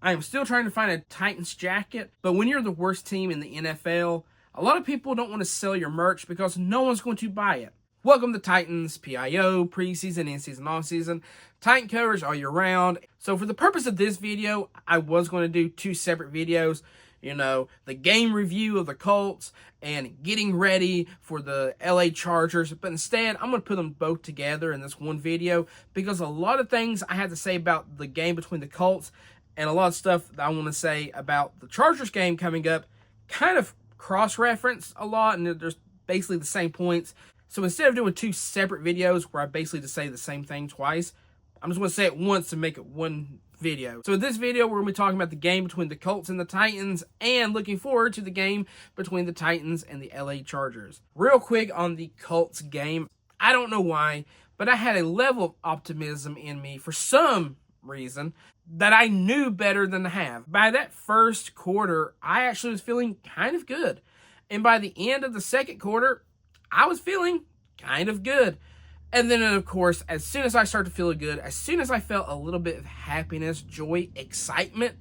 I am still trying to find a Titans jacket, but when you're the worst team in the NFL, a lot of people don't want to sell your merch because no one's going to buy it. Welcome to Titans PIO, preseason, in-season, off-season. Titan coverage all year round. So for the purpose of this video, I was going to do two separate videos. You know, the game review of the Colts and getting ready for the LA Chargers. But instead, I'm going to put them both together in this one video because a lot of things I had to say about the game between the Colts and a lot of stuff that I want to say about the Chargers game coming up kind of cross-reference a lot, and there's basically the same points. So instead of doing two separate videos where I basically just say the same thing twice, I'm just going to say it once to make it one video. So in this video, we're going to be talking about the game between the Colts and the Titans and looking forward to the game between the Titans and the LA Chargers. Real quick on the Colts game, I don't know why, but I had a level of optimism in me for some reason that I knew better than to have. By that first quarter, I actually was feeling kind of good. And by the end of the second quarter, I was feeling kind of good. And then, of course, as soon as I started feeling good, as soon as I felt a little bit of happiness, joy, excitement,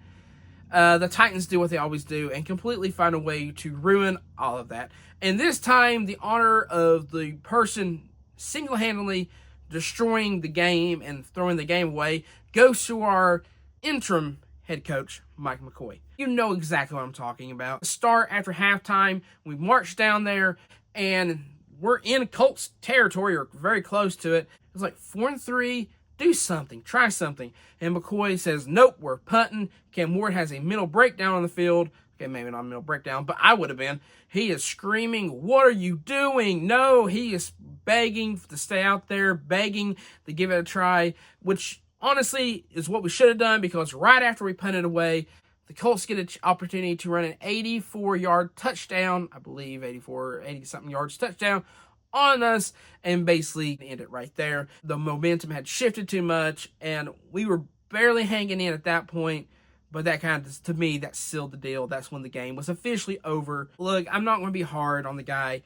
the Titans do what they always do and completely find a way to ruin all of that. And this time, the honor of the person single-handedly destroying the game and throwing the game away goes to our interim head coach, Mike McCoy. You know exactly what I'm talking about. Start after halftime, we marched down there, and we're in Colts territory or very close to it. It's like 4-3. Do something. Try something. And McCoy says, nope, we're punting. Cam Ward has a mental breakdown on the field. Okay, maybe not a mental breakdown, but I would have been. He is screaming, what are you doing? No, he is begging to stay out there, begging to give it a try, which honestly is what we should have done because right after we punted away, the Colts get an opportunity to run an 84-yard touchdown, I believe 80-something yards touchdown on us, and basically end it right there. The momentum had shifted too much, and we were barely hanging in at that point, but that kind of, to me, that sealed the deal. That's when the game was officially over. Look, I'm not going to be hard on the guy.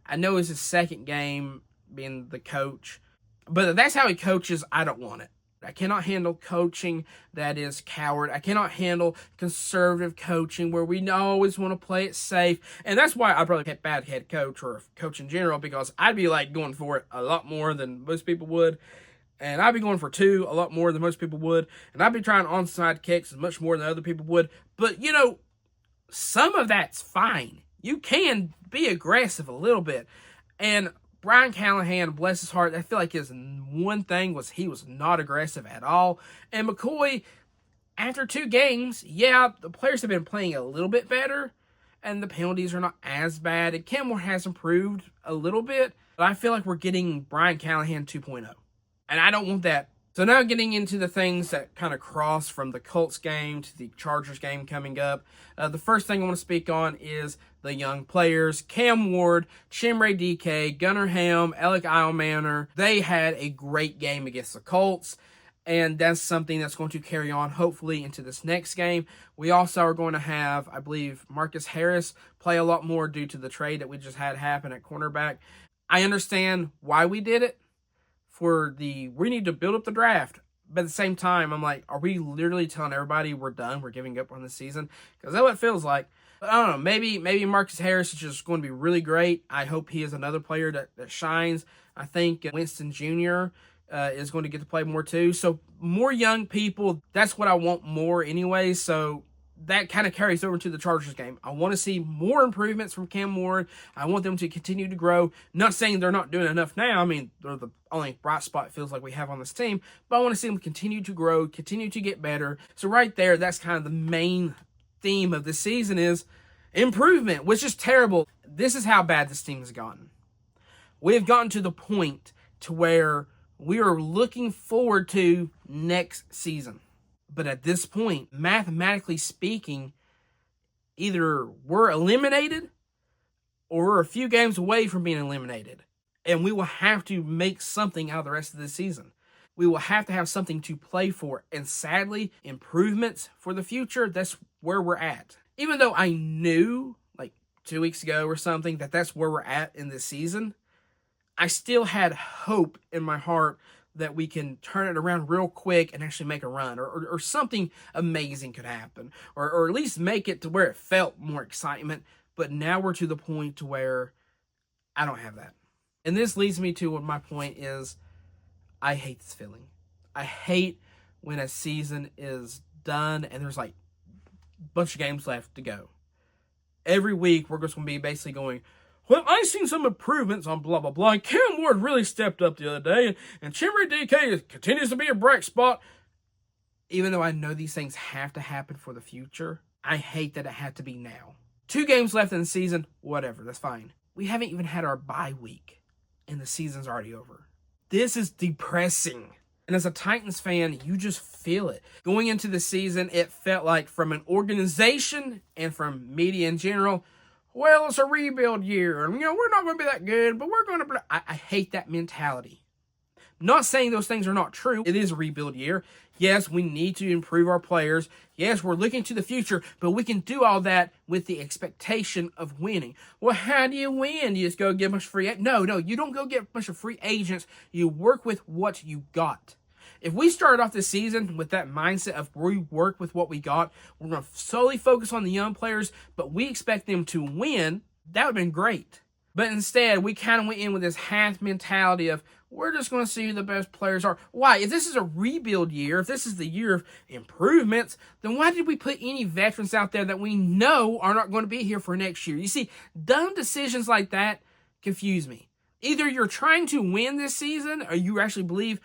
I know it's his second game being the coach, but if that's how he coaches, I don't want it. I cannot handle coaching that is coward. I cannot handle conservative coaching where we always want to play it safe. And that's why I'd probably get bad head coach or coach in general, because I'd be like going for it a lot more than most people would. And I'd be going for two a lot more than most people would. And I'd be trying onside kicks much more than other people would. But, you know, some of that's fine. You can be aggressive a little bit. And Brian Callahan, bless his heart, I feel like his one thing was he was not aggressive at all. And McCoy, after two games, yeah, the players have been playing a little bit better, and the penalties are not as bad. And Kenmore has improved a little bit, but I feel like we're getting Brian Callahan 2.0. And I don't want that. So now getting into the things that kind of cross from the Colts game to the Chargers game coming up. The first thing I want to speak on is the young players. Cam Ward, Chimere DK, Gunnar Ham, Alec Eilmanor. They had a great game against the Colts. And that's something that's going to carry on, hopefully, into this next game. We also are going to have, I believe, Marcus Harris play a lot more due to the trade that we just had happen at cornerback. I understand why we did it. We need to build up the draft. But at the same time, I'm like, are we literally telling everybody we're done? We're giving up on the season? Because that's what it feels like. But I don't know. Maybe Marcus Harris is just going to be really great. I hope he is another player that shines. I think Winston Jr. Is going to get to play more too. So more young people, that's what I want more anyway. So that kind of carries over to the Chargers game. I want to see more improvements from Cam Ward. I want them to continue to grow. Not saying they're not doing enough now. I mean, they're the only bright spot it feels like we have on this team. But I want to see them continue to grow, continue to get better. So right there, that's kind of the main theme of this season is improvement, which is terrible. This is how bad this team has gotten. We have gotten to the point to where we are looking forward to next season. But at this point, mathematically speaking, either we're eliminated or we're a few games away from being eliminated. And we will have to make something out of the rest of the season. We will have to have something to play for. And sadly, improvements for the future, that's where we're at. Even though I knew, like 2 weeks ago or something, that that's where we're at in this season, I still had hope in my heart that we can turn it around real quick and actually make a run, or something amazing could happen, or at least make it to where it felt more excitement. But now we're to the point to where I don't have that. And this leads me to what my point is. I hate this feeling. I hate when a season is done and there's like a bunch of games left to go. Every week we're just going to be basically going, well, I've seen some improvements on blah, blah, blah. And Cam Ward really stepped up the other day. And Chimere DK continues to be a bright spot. Even though I know these things have to happen for the future, I hate that it had to be now. 2 games left in the season, whatever, that's fine. We haven't even had our bye week, and the season's already over. This is depressing. And as a Titans fan, you just feel it. Going into the season, it felt like from an organization and from media in general, well, it's a rebuild year. And, we're not going to be that good, but we're going to... I hate that mentality. Not saying those things are not true. It is a rebuild year. Yes, we need to improve our players. Yes, we're looking to the future, but we can do all that with the expectation of winning. Well, how do you win? You just go get a bunch of free agents? No, you don't go get a bunch of free agents. You work with what you got. If we started off this season with that mindset of we work with what we got, we're going to solely focus on the young players, but we expect them to win, that would have been great. But instead, we kind of went in with this half mentality of, we're just going to see who the best players are. Why? If this is a rebuild year, if this is the year of improvements, then why did we put any veterans out there that we know are not going to be here for next year? You see, dumb decisions like that confuse me. Either you're trying to win this season, or you actually believe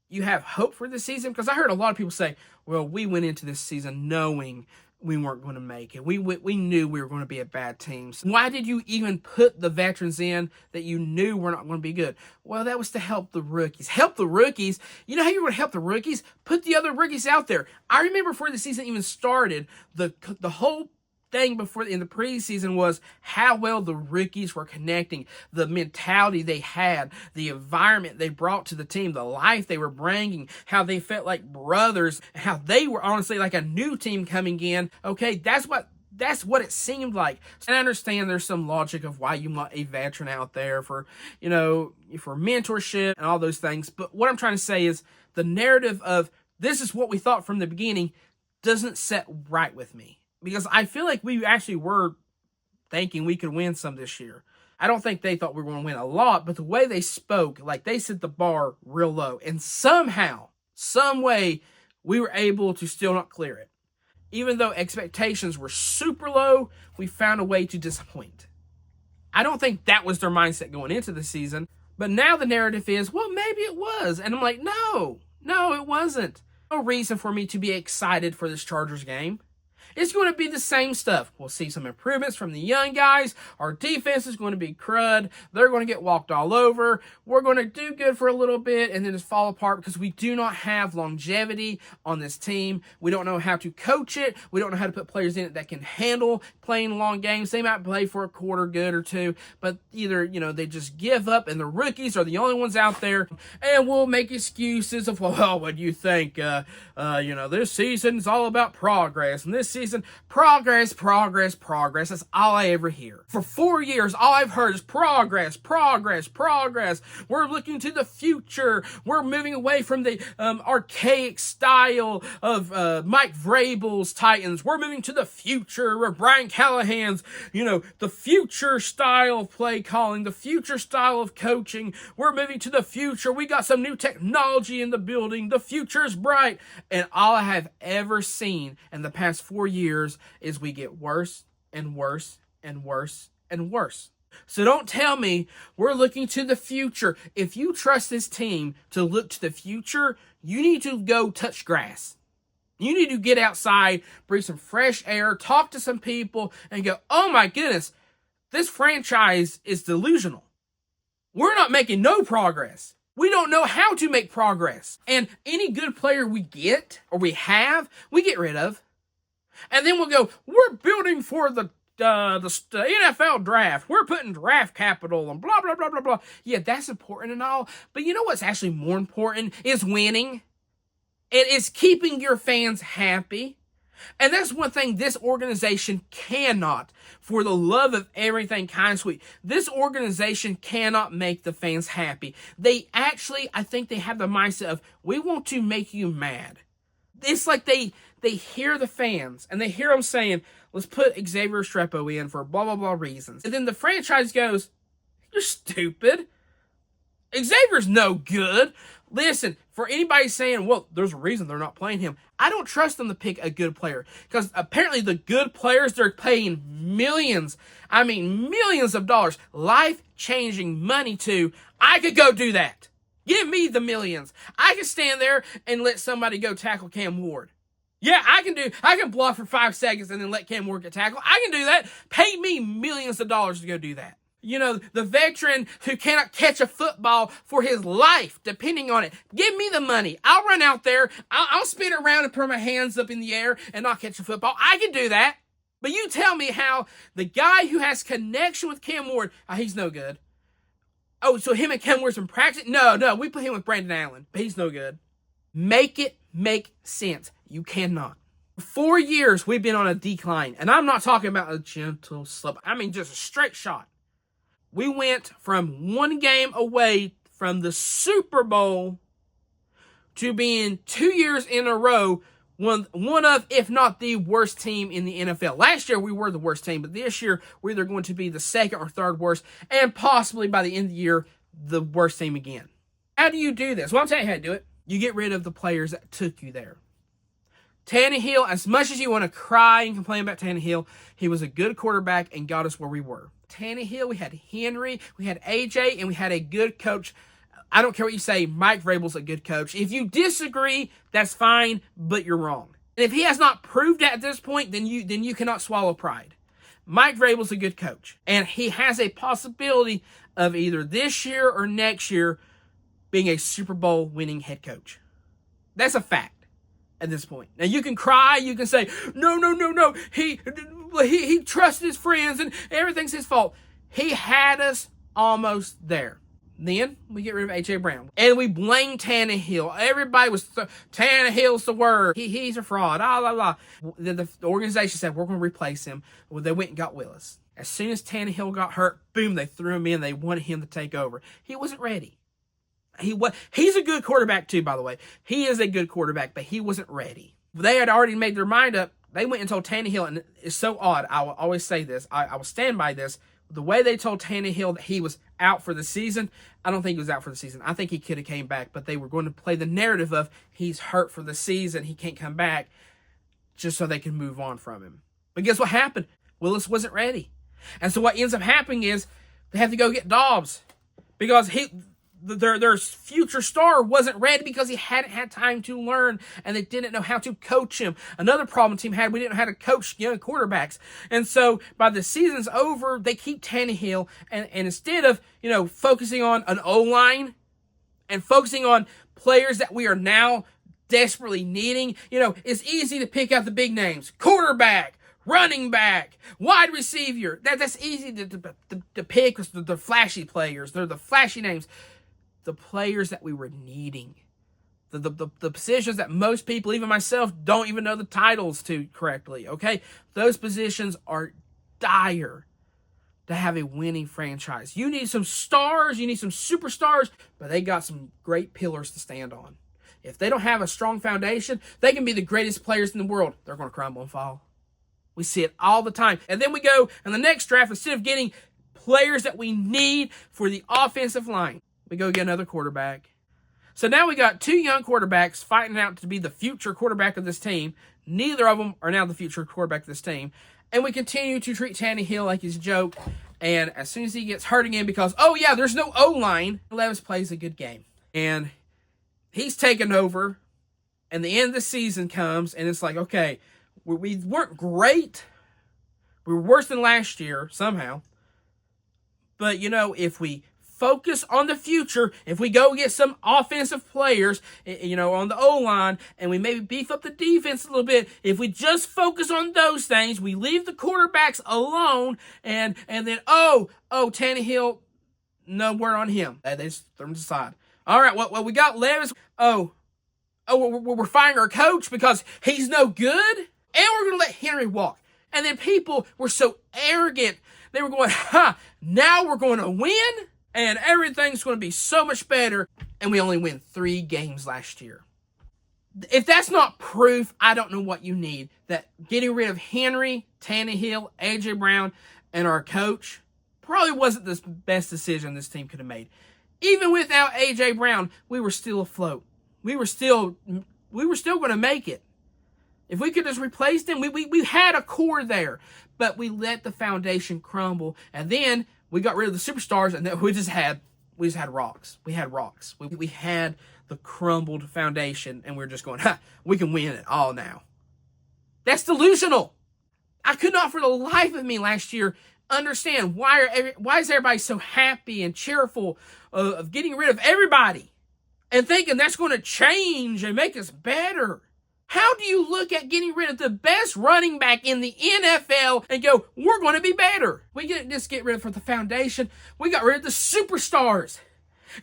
you have hope for this season. Because I heard a lot of people say, well, we went into this season knowing we weren't going to make it. We knew we were going to be a bad team. So why did you even put the veterans in that you knew were not going to be good? Well, that was to help the rookies. Help the rookies? You know how you're going to help the rookies? Put the other rookies out there. I remember before the season even started, the whole thing before in the preseason was how well the rookies were connecting, the mentality they had, the environment they brought to the team, the life they were bringing, how they felt like brothers, how they were honestly like a new team coming in. Okay, that's what it seemed like. And I understand there's some logic of why you want a veteran out there for, for mentorship and all those things. But what I'm trying to say is the narrative of this is what we thought from the beginning doesn't set right with me. Because I feel like we actually were thinking we could win some this year. I don't think they thought we were going to win a lot, but the way they spoke, like they set the bar real low. And somehow, some way, we were able to still not clear it. Even though expectations were super low, we found a way to disappoint. I don't think that was their mindset going into the season. But now the narrative is, well, maybe it was. And I'm like, no, it wasn't. No reason for me to be excited for this Chargers game. It's going to be the same stuff. We'll see some improvements from the young guys. Our defense is going to be crud. They're going to get walked all over. We're going to do good for a little bit and then just fall apart because we do not have longevity on this team. We don't know how to coach it. We don't know how to put players in it that can handle playing long games. They might play for a quarter good or two, but either, they just give up and the rookies are the only ones out there and we'll make excuses of, well, what do you think? This season's all about progress and this season, progress. That's all I ever hear. For 4 years, all I've heard is progress. We're looking to the future. We're moving away from the archaic style of Mike Vrabel's Titans. We're moving to the future where Brian Callahan's, the future style of play calling, the future style of coaching. We're moving to the future. We got some new technology in the building. The future's bright. And all I have ever seen in the past 4 years is we get worse and worse and worse and worse. So don't tell me we're looking to the future. If you trust this team to look to the future, you need to go touch grass. You need to get outside, breathe some fresh air, talk to some people, and go, oh my goodness, this franchise is delusional. We're not making no progress. We don't know how to make progress. And any good player we get or we have, we get rid of. And then we'll go, we're building for the NFL draft. We're putting draft capital and blah, blah, blah, blah, blah. Yeah, that's important and all. But you know what's actually more important is winning. It is keeping your fans happy. And that's one thing this organization cannot, for the love of everything kind and sweet, this organization cannot make the fans happy. They actually, I think they have the mindset of, we want to make you mad. It's like they hear the fans, and they hear them saying, let's put Xavier Restrepo in for blah, blah, blah reasons. And then the franchise goes, you're stupid. Xavier's no good. Listen, for anybody saying, well, there's a reason they're not playing him, I don't trust them to pick a good player. Because apparently the good players they're paying millions of dollars, life-changing money to, I could go do that. Give me the millions. I can stand there and let somebody go tackle Cam Ward. Yeah, I can block for 5 seconds and then let Cam Ward get tackled. I can do that. Pay me millions of dollars to go do that. You know, the veteran who cannot catch a football for his life, depending on it. Give me the money. I'll run out there. I'll spin around and put my hands up in the air and not catch a football. I can do that. But you tell me how the guy who has connection with Cam Ward, he's no good. Oh, so him and Cam Ward's been practicing? No, we put him with Brandon Allen, but he's no good. Make it make sense. You cannot. For 4 years, we've been on a decline. And I'm not talking about a gentle slope. I mean, just a straight shot. We went from 1 game away from the Super Bowl to being 2 years in a row one of, if not the worst team in the NFL. Last year, we were the worst team, but this year, we're either going to be the second or third worst, and possibly by the end of the year, the worst team again. How do you do this? Well, I'll tell you how to do it. You get rid of the players that took you there. Tannehill, as much as you want to cry and complain about Tannehill, he was a good quarterback and got us where we were. Tannehill, we had Henry, we had AJ, and we had a good coach. I don't care what you say, Mike Vrabel's a good coach. If you disagree, that's fine, but you're wrong. And if he has not proved that at this point, then you cannot swallow pride. Mike Vrabel's a good coach, and he has a possibility of either this year or next year being a Super Bowl winning head coach. That's a fact at this point. Now, you can cry, you can say, no, he trusted his friends and everything's his fault. He had us almost there. Then we get rid of A.J. Brown. And we blame Tannehill. Everybody was, Tannehill's the word. He's a fraud. The organization said, we're going to replace him. Well, they went and got Willis. As soon as Tannehill got hurt, boom, they threw him in. They wanted him to take over. He wasn't ready. He's a good quarterback too, by the way. He is a good quarterback, but he wasn't ready. They had already made their mind up. They went and told Tannehill, and it's so odd. I will always say this. I will stand by this. The way they told Tannehill that he was out for the season, I don't think he was out for the season. I think he could have came back, but they were going to play the narrative of he's hurt for the season, he can't come back, just so they can move on from him. But guess what happened? Willis wasn't ready. And so what ends up happening is they have to go get Dobbs because their future star wasn't ready because he hadn't had time to learn and they didn't know how to coach him. Another problem the team had, we didn't know how to coach young quarterbacks. And so by the season's over, they keep Tannehill and instead of, focusing on an O-line and focusing on players that we are now desperately needing, it's easy to pick out the big names. Quarterback, running back, wide receiver. That's easy to pick. The flashy players. They're the flashy names. The players that we were needing. The positions that most people, even myself, don't even know the titles to correctly, okay? Those positions are dire to have a winning franchise. You need some stars, you need some superstars, but they got some great pillars to stand on. If they don't have a strong foundation, they can be the greatest players in the world. They're going to crumble and fall. We see it all the time. And then we go in the next draft, instead of getting players that we need for the offensive line, we go get another quarterback. So now we got 2 young quarterbacks fighting out to be the future quarterback of this team. Neither of them are now the future quarterback of this team. And we continue to treat Tannehill like he's a joke. And as soon as he gets hurt again because, there's no O-line, Levis plays a good game. And he's taken over. And the end of the season comes. And it's like, okay, we weren't great. We were worse than last year somehow. But, if we focus on the future, if we go get some offensive players, on the O-line, and we maybe beef up the defense a little bit, if we just focus on those things, we leave the quarterbacks alone, and then, Tannehill, no word on him. They just throw him to the side. All right, well, we got Levis. We're firing our coach because he's no good? and we're going to let Henry walk. And then people were so arrogant. They were going, now we're going to win, and everything's going to be so much better. And we only win 3 games last year. If that's not proof, I don't know what you need. That getting rid of Henry, Tannehill, A.J. Brown, and our coach probably wasn't the best decision this team could have made. Even without A.J. Brown, we were still afloat. We were still going to make it. If we could just replace them, we had a core there. But we let the foundation crumble. And then we got rid of the superstars, and then we just had rocks. We had rocks. We had the crumbled foundation, and we're just going, we can win it all now. That's delusional. I could not for the life of me last year understand why is everybody so happy and cheerful of getting rid of everybody and thinking that's going to change and make us better. How do you look at getting rid of the best running back in the NFL and go, we're going to be better? We didn't just get rid of the foundation. We got rid of the superstars.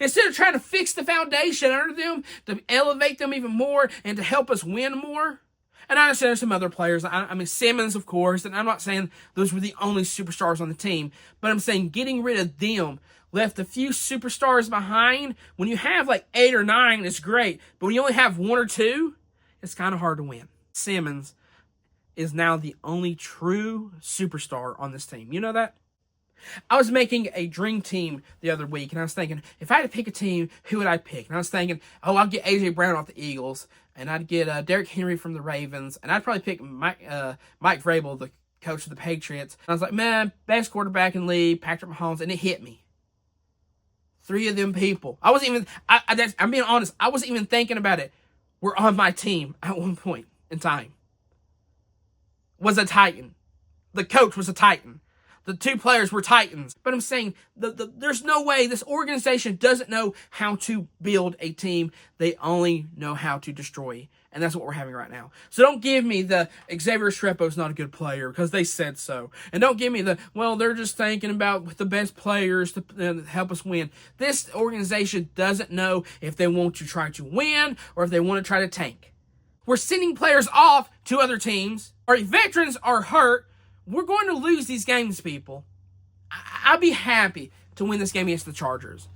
Instead of trying to fix the foundation under them, to elevate them even more and to help us win more. And I understand there's some other players. I mean, Simmons, of course. And I'm not saying those were the only superstars on the team. But I'm saying getting rid of them left a few superstars behind. When you have like 8 or 9, it's great. But when you only have 1 or 2, it's kind of hard to win. Simmons is now the only true superstar on this team. You know that? I was making a dream team the other week, and I was thinking, if I had to pick a team, who would I pick? And I was thinking, I'll get A.J. Brown off the Eagles, and I'd get Derrick Henry from the Ravens, and I'd probably pick Mike Vrabel, the coach of the Patriots. And I was like, man, best quarterback in the league, Patrick Mahomes, and it hit me. 3 of them people. I wasn't even, I'm being honest, I wasn't even thinking about it. Were on my team at one point in time. Was a Titan. The coach was a Titan. The 2 players were Titans. But I'm saying there's no way this organization doesn't know how to build a team. They only know how to destroy. And that's what we're having right now. So don't give me the Xavier Restrepo's not a good player because they said so. And don't give me they're just thinking about the best players to help us win. This organization doesn't know if they want to try to win or if they want to try to tank. We're sending players off to other teams. Our veterans are hurt. We're going to lose these games, people. I'd be happy to win this game against the Chargers.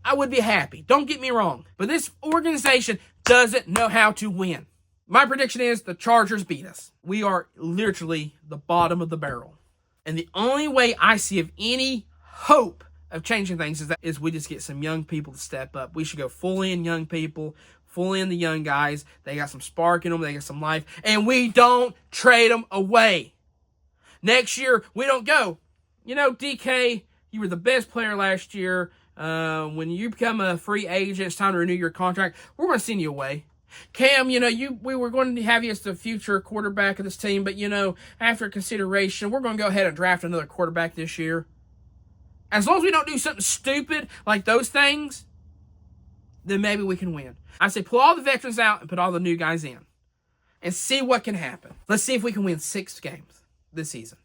I would be happy. Don't get me wrong. But this organization doesn't know how to win. My prediction is the Chargers beat us. We are literally the bottom of the barrel. And the only way I see of any hope of changing things is we just get some young people to step up. We should go fully in young people, fully in the young guys. They got some spark in them. They got some life. And we don't trade them away. Next year, we don't go, DK, you were the best player last year. When you become a free agent, it's time to renew your contract. We're going to send you away. Cam, we were going to have you as the future quarterback of this team, but, after consideration, we're going to go ahead and draft another quarterback this year. As long as we don't do something stupid like those things, then maybe we can win. I say pull all the veterans out and put all the new guys in and see what can happen. Let's see if we can win 6 games this season.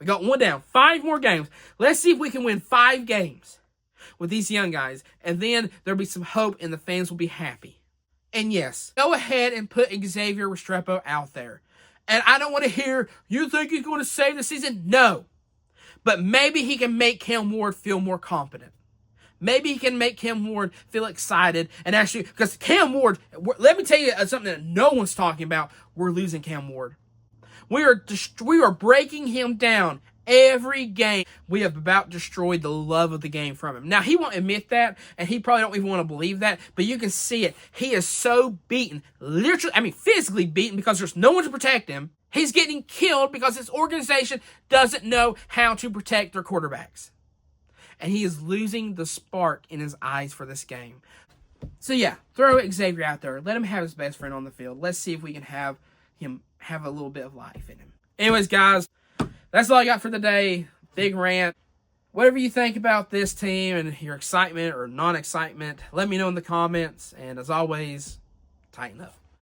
We got 1 down, 5 more games. Let's see if we can win 5 games with these young guys, and then there'll be some hope and the fans will be happy. And yes, go ahead and put Xavier Restrepo out there. And I don't want to hear, you think he's going to save the season? No. But maybe he can make Cam Ward feel more confident. Maybe he can make Cam Ward feel excited and actually, because Cam Ward, let me tell you something that no one's talking about. We're losing Cam Ward. We are breaking him down every game. We have about destroyed the love of the game from him. Now, he won't admit that, and he probably don't even want to believe that, but you can see it. He is so beaten, physically beaten because there's no one to protect him. He's getting killed because this organization doesn't know how to protect their quarterbacks. And he is losing the spark in his eyes for this game. So yeah, throw Xavier out there. Let him have his best friend on the field. Let's see if we can have him have a little bit of life in him. Anyways, guys, that's all I got for the day. Big rant. Whatever you think about this team and your excitement or non-excitement, let me know in the comments. And as always, tighten up.